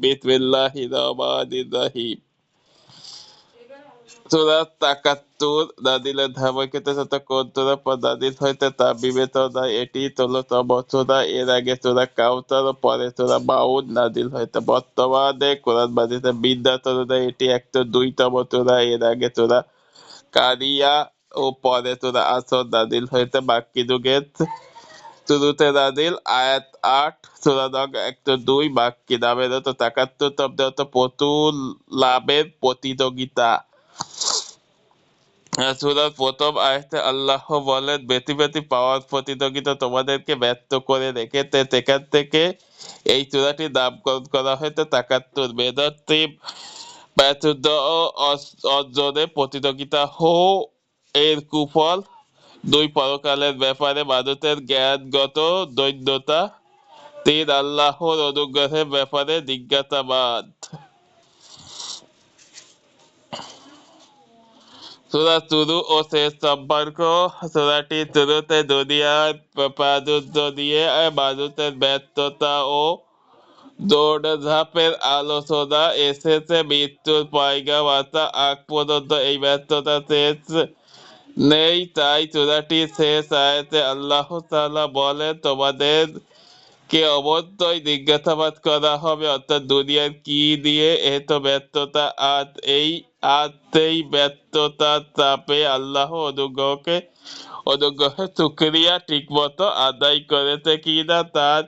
বিসমিল্লাহির রহমানির রহিম। সূরা তাকাতুর নাযিলের ধারাবাহিকতা সাথে কোন সূরার পর নাযিল হয়েছে তা বিবেচনায় এটি ১৬তম সূরা। এর আগে সূরা কাউসার ও পরে সূরা মাউন নাযিল হয়েছে। বর্তমানে কোরআন মাজিদের বিন্যাস অনুযায়ী এটি ১০২তম সূরা। এর আগে সূরা কারিয়া ও পরে সূরা আসর নাযিল হয়েছে। মাক্কি যুগের শুরুতে নাযিল। আয়াত ৮, সূরা নং ১০২। মাক্কি নামের অর্থ তাকাতুর শব্দের অর্থ লাভের প্রতিযোগিতা। সূরার প্রথম আয়াতে আল্লাহ বলেন, ব্যতিব্যতি পাওয়ার প্রতিযোগিতা তোমাদেরকে ব্যর্থ করে রেখেছে। সেখান থেকে এই সূরাটির নামকরণ করা হয়েছে তাকাতুর। মেধাবী প্রাচুর্য অর্জনে প্রতিযোগিতা এর কুফল ২, পরকালের ব্যাপারে মানুষের জ্ঞানগত দৈন্যতা। ৩, আল্লাহর অনুগ্রহের ব্যাপারে জিজ্ঞাসাবাদ। সূরা শুরু ও শেষ সম্পর্ক। সূরাটির শুরুতে দুনিয়ার প্রাচুর্য নিয়ে মানুষের ব্যর্থতা ও দৌড়ঝাঁপের আলোচনা এসেছে। মৃত্যুর পয়গাম আসা আগ পর্যন্ত এই ব্যর্থতা শেষ নেই। তাই সূরাটির শেষ আয়াতে আল্লাহ তাআলা বলেন, তোমাদেরকে অবশ্যই জিজ্ঞাসাবাদ করা হবে, অর্থাৎ দুনিয়ার কি দিয়ে এত ব্যর্থতা। এই ব্যর্থতার চাপে আল্লাহ অনুগ্রহের শুকরিয়া ঠিকমতো আদায় করেছে কিনা তার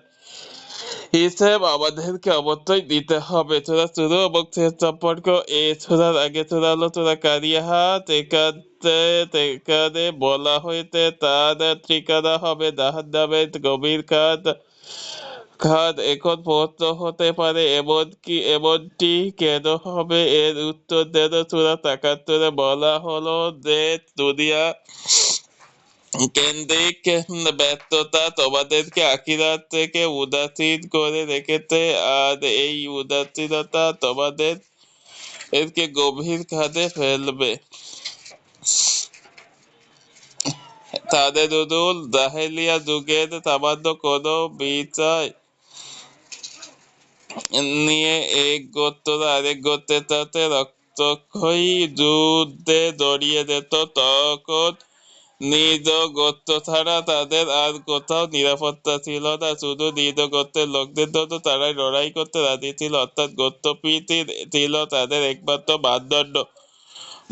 হিসেব আমাদেরকে অবশ্যই দিতে হবে। সূরা শুরু এবং শেষ সম্পর্ক। এই সূরার আগে সূরা হলো সূরা কারিয়াহা। সেখানে বলা হয়েছে তার ঠিকানা হবে জাহান্নামের গভীর খাদ। এখন প্রশ্ন হতে পারে এমনটি কেন হবে? এর উত্তর দেন সূরা তাকাতুরে বলা হলো যে দুনিয়া কেন্দ্রিক ব্যর্থতা তোমাদেরকে আখিরাত থেকে উদাসীন করে রেখেছে, আর এই উদাসীনতা তোমাদেরকে গভীর খাদে ফেলবে। তাদের জাহেলিয়া যুগের সামান্য কোনো বিষয় নিয়ে এক গোত্ররা আরেক গোত্রের সাথে রক্তক্ষয়ী যুদ্ধে জড়িয়ে যেত। তখন নিজ গোত্র ছাড়া তাদের আর কোথাও নিরাপত্তা ছিল না। শুধু নিজ গোত্রের লোকদের জন্য তারাই লড়াই করতে রাজি ছিল, অর্থাৎ গোত্রপ্রীতি ছিল তাদের একমাত্র মানদণ্ড।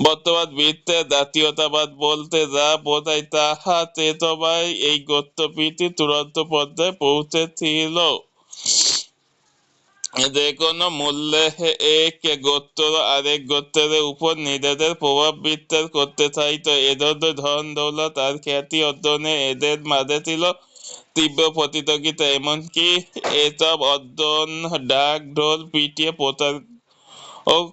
বর্তমান বিশ্বে জাতীয়তাবাদ বলতে যা বোঝায় তাহা সে সময় এই গোত্রপ্রীতি চূড়ান্ত পর্যায়ে পৌঁছেছিল। যে কোনো মূল্যে এক গোত্র আরেক গোত্রের উপর নিজেদের প্রভাব বিস্তার করতে চাইত। এ ধরনের ধন দৌলত আর খ্যাতি অর্জনে এদের মাঝে ছিল তীব্র প্রতিযোগিতা। এমনকি এসব অর্জন ঢাক ঢোল পিটিয়ে প্রচার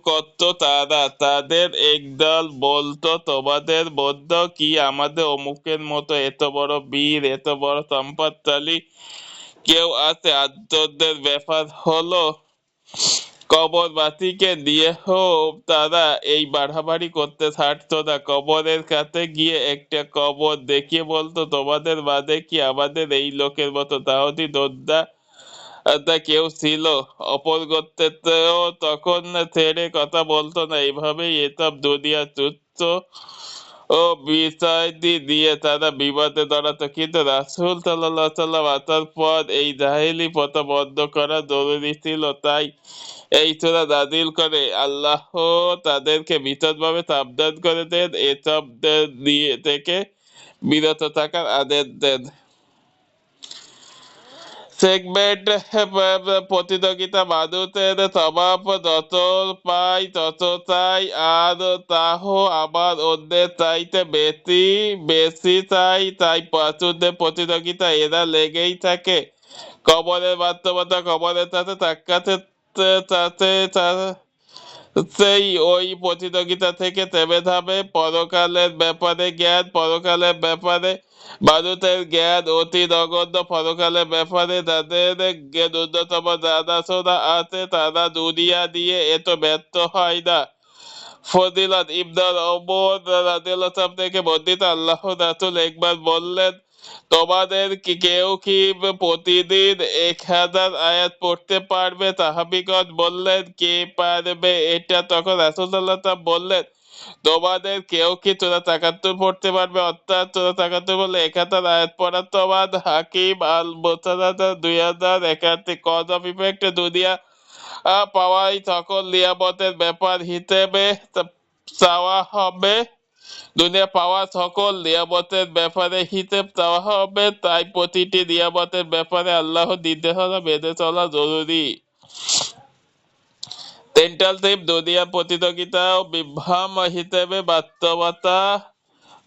করত তারা। তাদের একদল বলতো, তোমাদের মধ্যে কি আমাদের অমুকের মতো এত বড় বীর, এত বড় সম্পদশালী কেউ আছে? আশ্চর্যের ব্যাপার হলো কবরবাসীকে দিয়েও তারা এই বাড়াবাড়ি করতে ছাড়তো না। কবরের কাছে গিয়ে একটা কবর দেখিয়ে বলতো, তোমাদের মাঝে কি আমাদের এই লোকের মতো তাহতি যোদ্ধা কেউ ছিল? অপর গোত্রেও তখন ছেড়ে কথা বলতো না। এইভাবেই এসব দুনিয়া তুচ্ছ ও বিষয়টি দিয়ে তারা বিবাদে জড়াতো। কিন্তু রাসূল সাল্লাল্লাহু আলাইহি ওয়াসাল্লাম আসার পর এই জাহেলি প্রথা বন্ধ করা জরুরি ছিল। তাই এই সূরা নাযিল করে আল্লাহ তাদেরকে বিশদভাবে সাবধান করে দেন, এসব থেকে বিরত থাকার আদেশ দেন। সেগমেন্ট প্রতিযোগিতা মানুষের স্বভাব, যত পাই তত চাই, আর তাহ আবার অন্যের চাইতে বেশি বেশি চাই। তাই প্রাচুর্যের প্রতিযোগিতা এরা লেগেই থাকে। কবরের বাস্তবতা, কবরের সাথে সাক্ষাতের সাথে সেই ওই প্রতিযোগিতা থেকে থেমে যাবে। পরকালের ব্যাপারে জ্ঞান, পরকালের ব্যাপারে মানুষের জ্ঞান অতি নগণ্য। পরকালের ব্যাপারে যাদের ন্যূনতম জানাশোনা আছে তারা দুনিয়া দিয়ে এত ব্যর্থ হয় না। ফজিলত ইবনে ওমর রাদিয়াল্লাহু তাআলা থেকে বর্ণিত, আল্লাহর রাসূল একবার বললেন, তোমাদের কি কেউ কি প্রতিদিন 1000 আয়াত পড়তে পারবে? সাহাবীগণ বললেন, কে পারবে এটা? তখন রাসূলুল্লাহ বললেন, তোমাদের কেউ কি সূরা তাকাতুর পড়তে পারবে? অর্থাৎ সূরা তাকাতুর বললে 1000 আয়াত পড়ার সমান। হাকিম আল মুতানাদা 2081 কজ অফ ইফেক্ট দুনিয়া পাওয়াই সকল নিয়ামতের ব্যাপার হিসেবে চাওয়া হবে। দুনিয়া পাওয়া সকল নিয়ামতের ব্যাপারে হিসেব চাওয়া হবে, তাই প্রতিটি নিয়ামতের ব্যাপারে আল্লাহর নির্দেশনা মেনে চলা জরুরি। সেন্ট্রাল থিম দুনিয়া প্রতিযোগিতা ও বিভ্রাম হিসেবে বাস্তবতা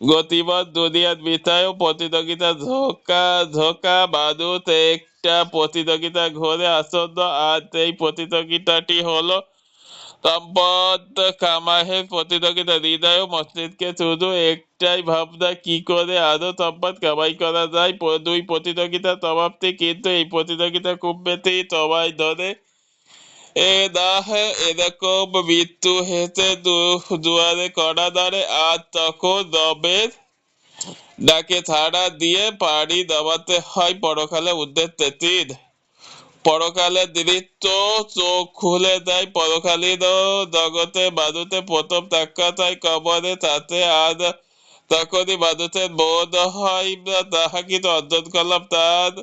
গতিমত দুনিয়ার বিষয়েও প্রতিযোগিতা ঝোঁকা ঝোঁকা মানুষ একটা প্রতিযোগিতা ঘুরে আসন্ন, আর এই প্রতিযোগিতাটি হলো সম্পদ কামাহের প্রতিযোগিতা। হৃদয় ও মস্তিষ্কে শুধু একটাই ভাবনা, কি করে আরো সম্পদ কামাই করা যায়। দুই প্রতিযোগিতার সমাপ্তি, কিন্তু এই প্রতিযোগিতা খুব বেশি সময় ধরে এরকম মৃত্যু হেসে দুয়ারে কড়া দাঁড়ে, আর তখন রবের ডাকে ছাড়া দিয়ে পাড়ি দেওয়াতে হয় পরকালে উদ্দেশ্যে। তীর পরকালের দৃশ্য চোখ খুলে দেয়। পরকালীন জগতে মানুষে প্রথম ধাক্কা চায় কবরে, তাতে আর তখনই মানুষের বোধ হয় তাহা কিন্তু অর্জন করলাম, তার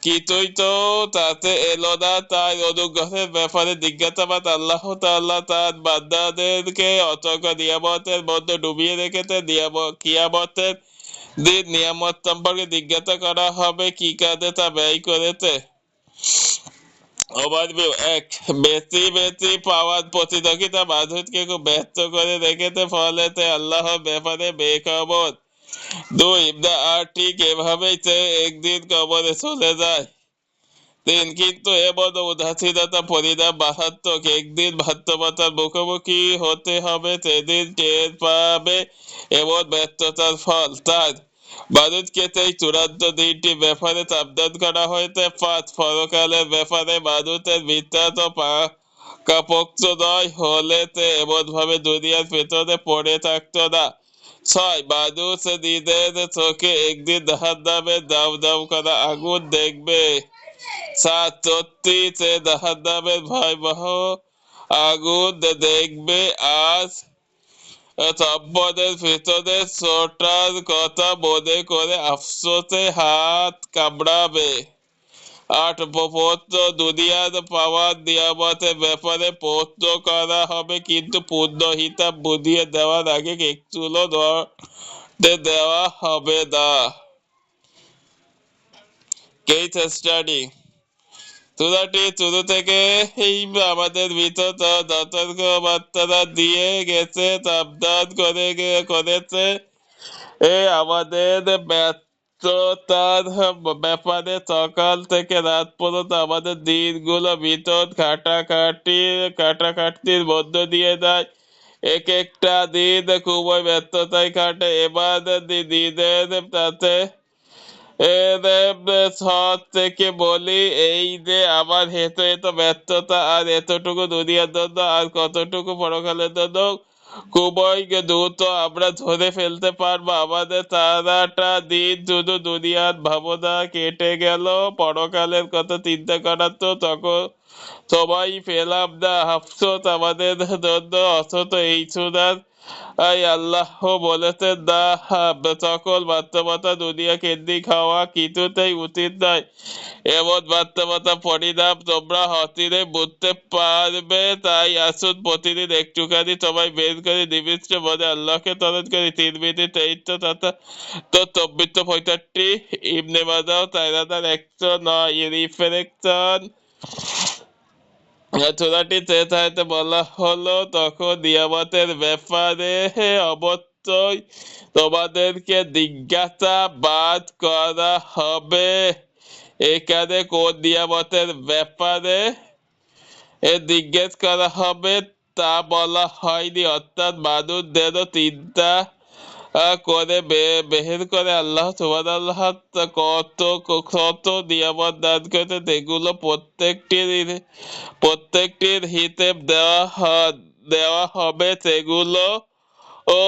কিছুই তো তাতে এলো না। তার অনুগ্রহের ব্যাপারে জিজ্ঞাসাবাদ আল্লাহ তাআলা তার বান্দাদেরকে অসংখ্য নিয়ামতের মধ্যে ডুবিয়ে রেখেছে। কিয়ামতের দিন নিয়ামত সম্পর্কে জিজ্ঞাসা করা হবে, কি কাজে তা ব্যয় করেছে। ওভারভিউ 1, বেশি বেশি পাওয়ার প্রতিযোগিতা মানুষকে খুব ব্যস্ত করে রেখেছে, ফলে আল্লাহর ব্যাপারে বেখবর। 2, ইবদা আর ঠিক এভাবেই সে একদিন কবরে চলে যায়। 3, কিন্তু এমন উদাসীনতা পরিণাম মারাত্মক। একদিন বাস্তবতার মুখোমুখি হতে হবে, সেদিন টের পাবে এমন ব্যস্ততার ফল। 4, মানুষকে সেই চূড়ান্ত দিনটির ব্যাপারে সাবধান করা হয়েছে। 5, পরকালের ব্যাপারে মানুষের বিশ্বাস ও পাকাপোক্ত নয় হলে এমন ভাবে দুনিয়ার পেছনে পড়ে থাকতো না। 6, মানুষ নিজের চোখে একদিন জাহান্নামের দাউ দাউ করা আগুন দেখবে। 7, সত্যি সে জাহান্নামের ভয়াবহ আগুন দেখবে। আজ সম্পদের পেছনে ছোটার কথা মনে করে আফসোসে হাত কামড়াবে। 8, দুনিয়ার পাওয়ার নিয়ামতের ব্যাপারে প্রশ্ন করা হবে, কিন্তু পূর্ণ হিসাব বুঝিয়ে দেওয়ার আগে একচুলো নড়তে দেওয়া হবে না। Case study. সূরাটি শুরু থেকেই আমাদের ভিতর সতর্কবার্তা দিয়ে গেছে, সাবধান করেছে আমাদের ব্যস্ততার ব্যাপারে। সকাল থেকে রাত পর্যন্ত আমাদের দিনগুলো ভিতর কাটাকাটির মধ্য দিয়ে যায়। এক একটা দিন খুবই ব্যস্ততায় কাটে। এবার দিনের সাথে সৎ থেকে বলি, এই যে আমার এত ব্যস্ততা, আর এতটুকু দুনিয়ার জন্য, আর কতটুকু পরকালের জন্য খুবই দ্রুত আমরা ধরে ফেলতে পারবো। আমাদের সারাটা দিন শুধু দুনিয়ার ভাবনা কেটে গেল, পরকালের কথা চিন্তা করার তো তখন সবাই পেলাম না। আফসোস আমাদের জন্য। অথচ এই সুরার আল্লাহ বলেছেন, না, সকল বাস্তবতা দুনিয়া কেন্দ্রিক হওয়া কিছুতেই উচিত নয়। এমন বাস্তবতা পরিণাম তোমরা অচিরেই বুঝতে পারবে। তাই আসুন প্রতিদিন একটুখানি সময় বের করে নির্দিষ্ট মনে আল্লাহকে স্মরণ করি। 3 মিনিট 2465 ইবনে মাজাহ 4109 রিফ্লেকশন। সূরাটি শেষ আয়াতে বলা হলো, তখন নিয়ামতের ব্যাপারে অবশ্যই তোমাদেরকে জিজ্ঞাসাবাদ করা হবে। এখানে কোন নিয়ামতের ব্যাপারে জিজ্ঞেস করা হবে তা বলা হয়নি, অর্থাৎ মানুষ যেন চিন্তা করে বের করে আল্লাহ সুবহানাল্লাহ কত কত নিয়ামত দান করেছে, এগুলো প্রত্যেকটির হিসেব দেওয়া হবে। সেগুলো ও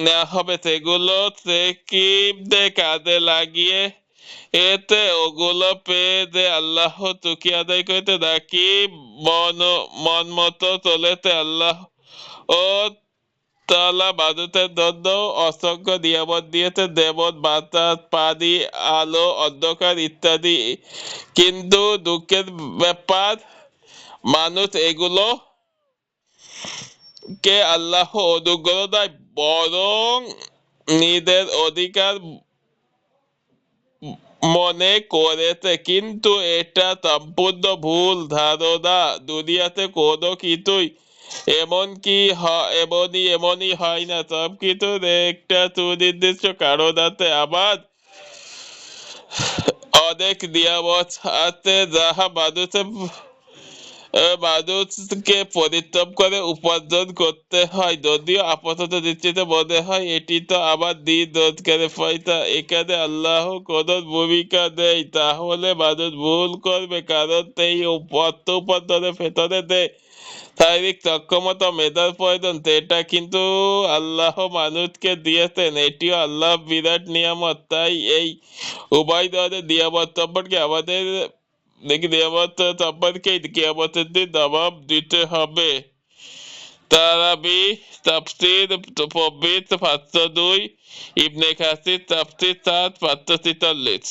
নেওয়া হবে সেগুলো সাকিবদের কাজে লাগিয়ে এতে ওগুলো পেয়ে যে আল্লাহ চুকি আদায় করতে রাকিব মন মতো চলেতে আল্লাহ ও তালা বাদুতের জন্য অসংখ্য নিয়ামত দিয়েছে, যেমন বাতাস, পানি, আলো, অন্ধকার ইত্যাদি। কিন্তু দুঃখের ব্যাপার, মানুষ এগুলো কে আল্লাহ অনুগ্রহ দেয়, বরং নিজের অধিকার মনে করেছে। কিন্তু এটা সম্পূর্ণ ভুল ধারণা। দুনিয়াতে কোনো কিছুই এমনই হয় না, সব কিছুর একটা সুনির্দিষ্ট কারণ আছে। আবার অনেক নিয়ামত আছে যাহা মানুষকে পরিশ্রম করে উপার্জন করতে হয়, যদিও আপাতত দৃষ্টিতে মনে হয় এটি তো আবার দিন রোজগারের পয়সা। এখানে আল্লাহ কোনো ভূমিকা নেই। তাহলে মানুষ ভুল করবে, কারণ সেই অর্থ উপার্জনের ভেতরে দেয় শারীরিক সক্ষমতা, মেধার প্রয়োজন, সেটা কিন্তু আল্লাহ মানুষকে দিয়েছেন। এটিও আল্লাহ বিরাট নিয়ামত। তাই এই উভয় ধরনের নিয়ামত সম্পর্কে আমাদের কিয়ামতের দিন জবাব দিতে হবে। তারাবি তাফসীর 24 502, ইবনে কাসির তাফসীর 7 543।